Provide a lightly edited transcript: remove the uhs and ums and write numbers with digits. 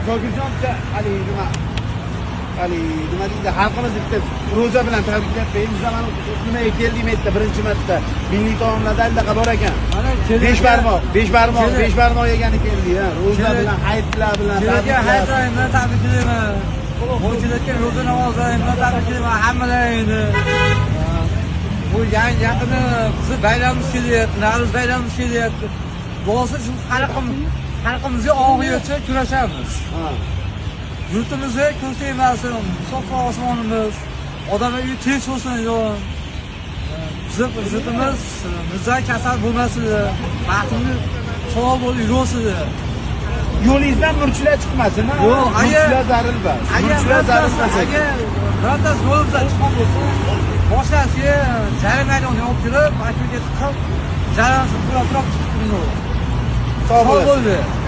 Zokirjon aka nima deydi, xalqimiz bitta ro'za bilan tabriklab qo'yamiz. Mana nimaga keldik aytdi, birinchi marta milliy taomlarda aldaqa bor ekan. Mana besh barmoq yegani keldi, ha. Ro'za bilan, hayitlar bilan hayit bilan tabriklayman. Qo'ychilarga ro'za namozlari bilan tabriklayman hammalaringni. Bu yaqinda bizni bayramimiz kelyapti, Navro'z bayramimiz kelyapti. Bo'lsa shu xalqimizga og'iyotcha kurashamiz. Yurtimizga ko'z tegmasin, so'qqa osmonimiz, odamlar uyi tinch bo'lsin, yurtimiz bizda kasal bo'lmasin, baxtimiz sog' bo'lib yursin. Yo'lingizdan murchilar chiqmasin. Yo'q, murchilar zaril bas. Murchilar zaril emas ekan. Birortasi yo'limizdan chiqqan bo'lsa, boshlashga jarima maydoniga olib kirib, aktivga chiqib, jarima turib chiqib turadi. Sog' bo'lsin.